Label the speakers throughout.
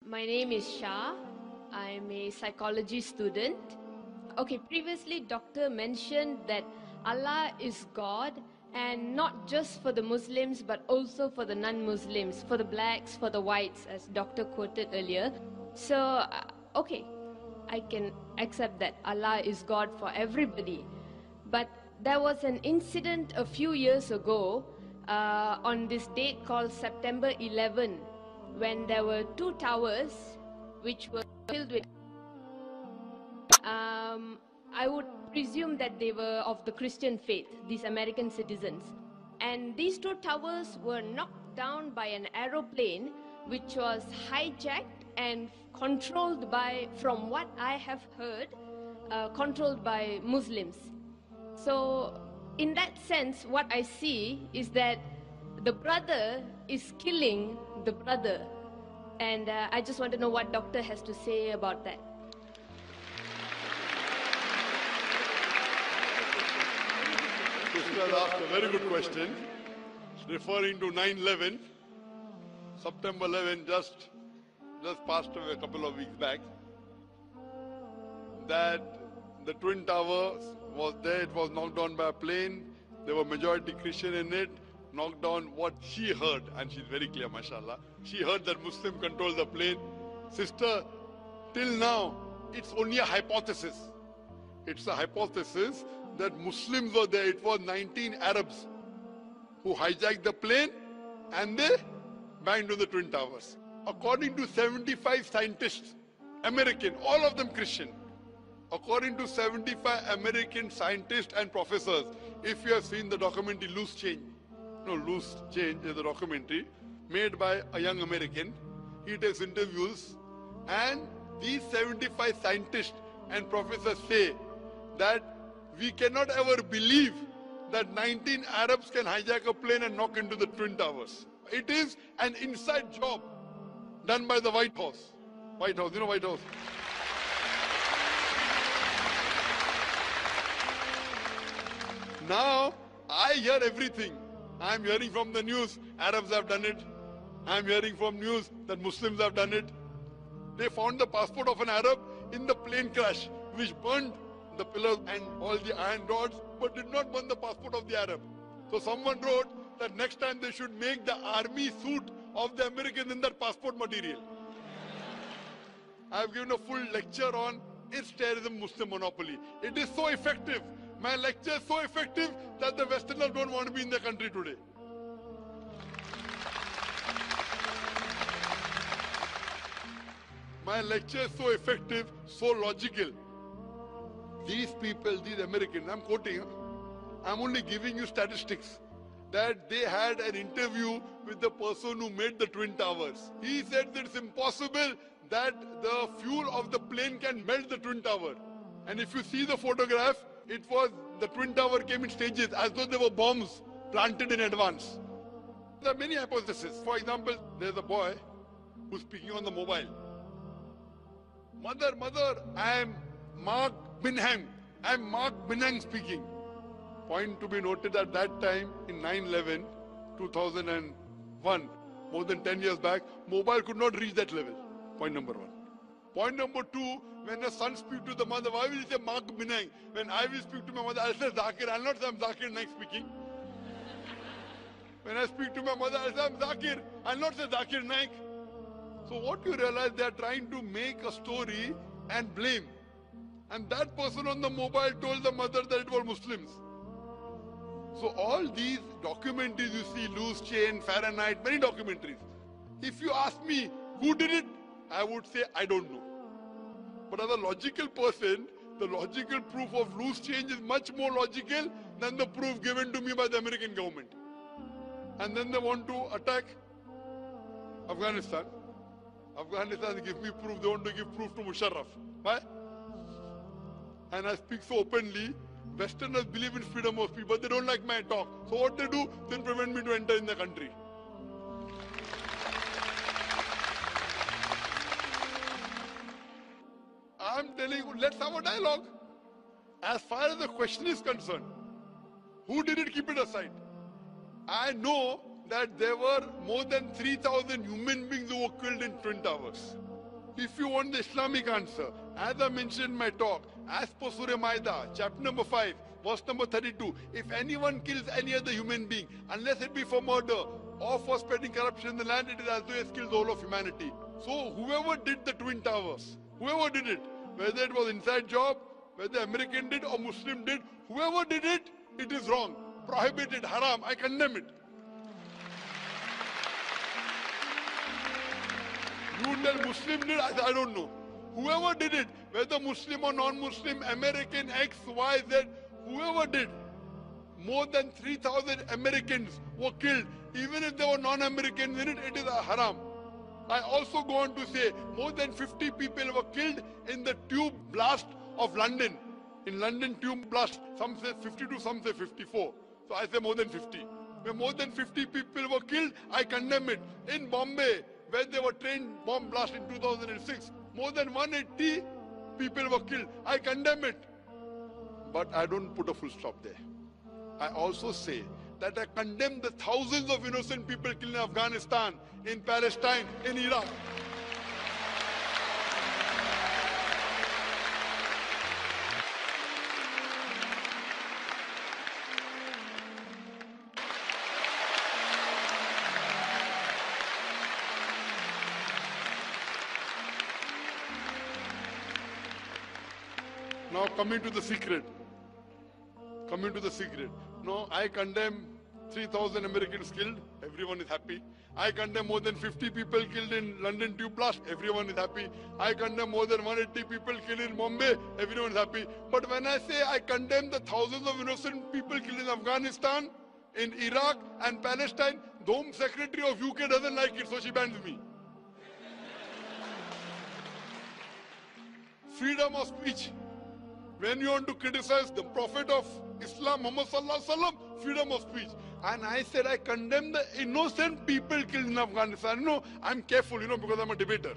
Speaker 1: My name is Shah. I'm a psychology student. Okay, previously Doctor mentioned that Allah is God, and not just for the Muslims but also for the non-Muslims, for the blacks, for the whites, as Doctor quoted earlier. So, okay, I can accept that Allah is God for everybody. But there was an incident a few years ago on this date called September 11, when there were two towers which were filled with I would presume that they were of the Christian faith, these American citizens. And these two towers were knocked down by an aeroplane which was hijacked and controlled by, from what I have heard, controlled by Muslims. So in that sense, what I see is that the brother is killing the brother. And I just want to know what Doctor has to say about that.
Speaker 2: Sister asked a very good question, referring to 9/11, September 11, just passed away a couple of weeks back. That the Twin Towers was there, it was knocked down by a plane, there were majority Christian in it, knocked down what she heard, and she's very clear, mashallah. She heard that Muslim controlled the plane. Sister, till now, it's only a hypothesis. It's a hypothesis that Muslims were there. It was 19 Arabs who hijacked the plane and they banged on the Twin Towers. According to 75 scientists, American, all of them Christian, according to 75 American scientists and professors, if you have seen the documentary Loose Change is a documentary made by a young American. He takes interviews, and these 75 scientists and professors say that we cannot ever believe that 19 Arabs can hijack a plane and knock into the Twin Towers. It is an inside job done by the White House. White House, you know White House? Now, I hear everything. I'm hearing from the news, Arabs have done it. I'm hearing from news that Muslims have done it. They found the passport of an Arab in the plane crash, which burned the pillars and all the iron rods, but did not burn the passport of the Arab. So someone wrote that next time they should make the army suit of the Americans in that passport material. I've given a full lecture on is terrorism Muslim monopoly. It is so effective. My lecture is so effective that the Westerners don't want to be in the country today. My lecture is so effective, so logical. These people, these Americans, I'm quoting, I'm only giving you statistics, that they had an interview with the person who made the Twin Towers. He said that it's impossible that the fuel of the plane can melt the Twin Tower. And if you see the photograph, it was the Twin Tower came in stages as though there were bombs planted in advance. There are many hypotheses. For example, there's a boy who's speaking on the mobile. Mother, I am Mark Binham. I am Mark Binham speaking. Point to be noted at that time in 9/11, 2001, more than 10 years back, mobile could not reach that level. Point number one. Point number two, when a son speaks to the mother, why will he say Mark Binham? When I will speak to my mother, I'll say ZaKir. I'll not say I'm ZaKir Naik speaking. When I speak to my mother, I'll say I'm ZaKir. I'll not say ZaKir Naik. So what you realize, they are trying to make a story and blame. And that person on the mobile told the mother that it were Muslims. So all these documentaries you see, Loose Chain, Fahrenheit, many documentaries. If you ask me who did it, I would say I don't know. But as a logical person, the logical proof of Loose Change is much more logical than the proof given to me by the American government. And then they want to attack Afghanistan. Afghanistan give me proof, they want to give proof to Musharraf. Why? And I speak so openly. Westerners believe in freedom of speech, but they don't like my talk. So what they do, then prevent me to enter in the country. I'm telling you, let's have a dialogue. As far as the question is concerned, who did it, keep it aside. I know that there were more than 3,000 human beings who were killed in Twin Towers. If you want the Islamic answer, as I mentioned in my talk, as per Surah Maida, chapter number 5, verse number 32, if anyone kills any other human being, unless it be for murder or for spreading corruption in the land, it is as though he has killed the whole of humanity. So whoever did the Twin Towers, whoever did it, whether it was inside job, whether American did or Muslim did, whoever did it, it is wrong, prohibited, haram. I condemn it. You tell Muslim did, I don't know. Whoever did it, whether Muslim or non-Muslim, American, X, Y, Z, whoever did, more than 3,000 Americans were killed. Even if there were non-Americans in it, it is a haram. I also go on to say more than 50 people were killed in the tube blast of London. In London tube blast, some say 52, some say 54. So I say more than 50. Where more than 50 people were killed, I condemn it. In Bombay, where there were train bomb blast in 2006, more than 180 people were killed. I condemn it. But I don't put a full stop there. I also say that I condemn the thousands of innocent people killed in Afghanistan, in Palestine, in Iraq. Now coming to the secret. No, I condemn 3,000 Americans killed. Everyone is happy. I condemn more than 50 people killed in London tube blast. Everyone is happy. I condemn more than 180 people killed in Bombay. Everyone is happy. But when I say I condemn the thousands of innocent people killed in Afghanistan, in Iraq and Palestine, the Home Secretary of UK doesn't like it, so she bans me. Freedom of speech. When you want to criticize the Prophet of Islam, Muhammad Sallallahu Alaihi Wasallam, freedom of speech. And I said I condemn the innocent people killed in Afghanistan. No, I'm careful, because I'm a debater.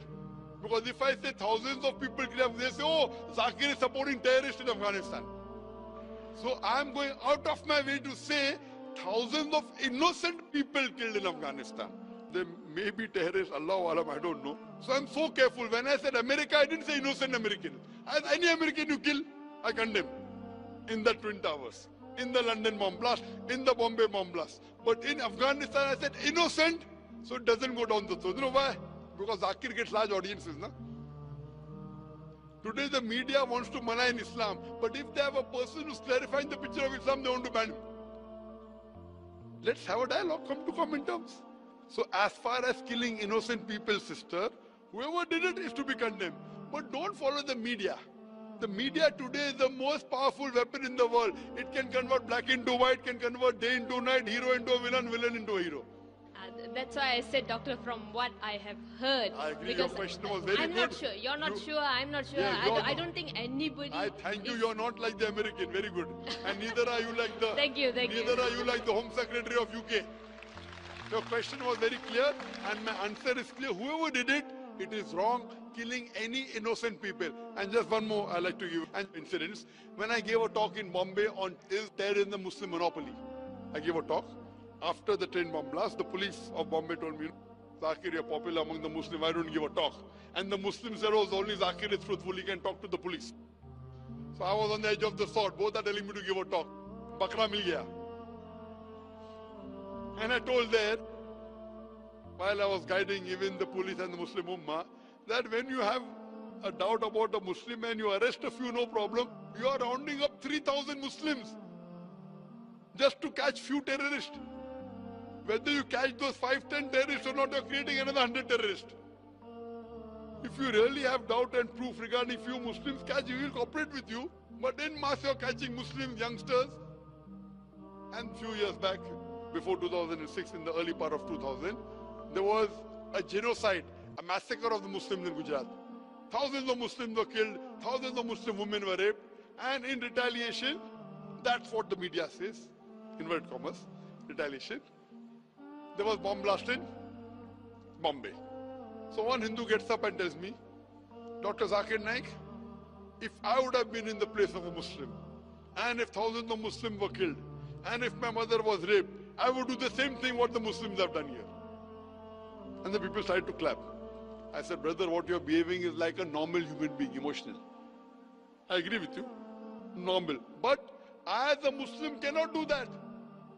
Speaker 2: Because if I say thousands of people killed, they say, oh, Zakir is supporting terrorists in Afghanistan. So I'm going out of my way to say thousands of innocent people killed in Afghanistan. They may be terrorists, Allahu Alam, I don't know. So I'm so careful. When I said America, I didn't say innocent American. As any American you kill, I condemn. In the Twin Towers, in the London bomb blast, in the Bombay bomb blast. But in Afghanistan, I said innocent, so it doesn't go down the throat. You know why? Because Zakir gets large audiences, na? Today the media wants to malign Islam, but if they have a person who's clarifying the picture of Islam, they want to ban him. Let's have a dialogue, come to common terms. So as far as killing innocent people, sister, whoever did it is to be condemned. But don't follow the media. The media today is the most powerful weapon in the world. It can convert black into white, can convert day into night, hero into a villain, villain into a hero.
Speaker 1: That's why I said, Doctor, from what I have heard.
Speaker 2: I agree, your question was very good.
Speaker 1: I'm not sure. You're not sure. I'm not sure.
Speaker 2: Yeah,
Speaker 1: I don't think anybody.
Speaker 2: I thank you. You're not like the American. Very good. And neither are you like the.
Speaker 1: Thank you.
Speaker 2: Neither are you like the Home Secretary of UK. Your question was very clear, and my answer is clear. Whoever did it, it is wrong. Killing any innocent people. And just one more I like to give an incidents. When I gave a talk in Bombay on is terror in the Muslim monopoly, I gave a talk. After the train bomb blast, the police of Bombay told me, Zakir, you're popular among the Muslims, I don't give a talk. And the Muslims said, oh, only Zakir is truthful, he can talk to the police. So I was on the edge of the sword. Both are telling me to give a talk. Bakra mil gaya. And I told there, while I was guiding even the police and the Muslim Ummah, that when you have a doubt about a Muslim and you arrest a few, no problem, you are rounding up 3,000 Muslims just to catch few terrorists. Whether you catch those 5-10 terrorists or not, you are creating another 100 terrorists. If you really have doubt and proof regarding few Muslims catch, we will cooperate with you. But in mass you are catching Muslim youngsters. And few years back, before 2006, in the early part of 2000, there was a genocide, a massacre of the Muslims in Gujarat. Thousands of Muslims were killed, thousands of Muslim women were raped, and in retaliation, that's what the media says, inverted commas, retaliation, there was bomb blast in Bombay. So one Hindu gets up and tells me, Dr. Zakir Naik, if I would have been in the place of a Muslim, and if thousands of Muslims were killed, and if my mother was raped, I would do the same thing what the Muslims have done here. And the people started to clap. I said, brother, what you're behaving is like a normal human being, emotional. I agree with you. Normal. But I as a Muslim cannot do that.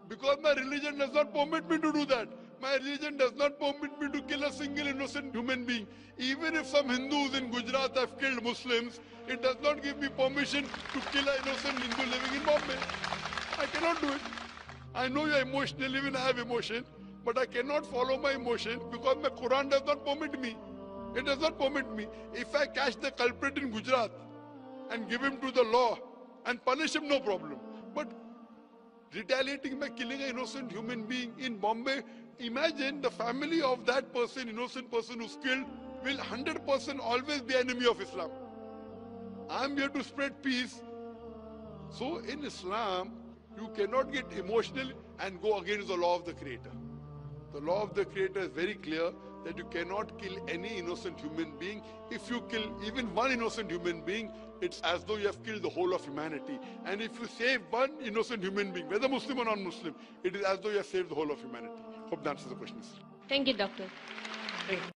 Speaker 2: Because my religion does not permit me to do that. My religion does not permit me to kill a single innocent human being. Even if some Hindus in Gujarat have killed Muslims, it does not give me permission to kill an innocent Hindu living in Bombay. I cannot do it. I know you're emotional, even I have emotion, but I cannot follow my emotion because my Quran does not permit me. It does not permit me. If I catch the culprit in Gujarat and give him to the law and punish him, no problem. But retaliating by killing an innocent human being in Bombay, imagine the family of that person, innocent person who's killed, will 100% always be enemy of Islam. I'm here to spread peace. So in Islam, you cannot get emotional and go against the law of the Creator. The law of the Creator is very clear that you cannot kill any innocent human being. If you kill even one innocent human being, it's as though you have killed the whole of humanity. And if you save one innocent human being, whether Muslim or non-Muslim, it is as though you have saved the whole of humanity. Hope that answers the question.
Speaker 1: Thank you, Doctor.
Speaker 3: Thank you.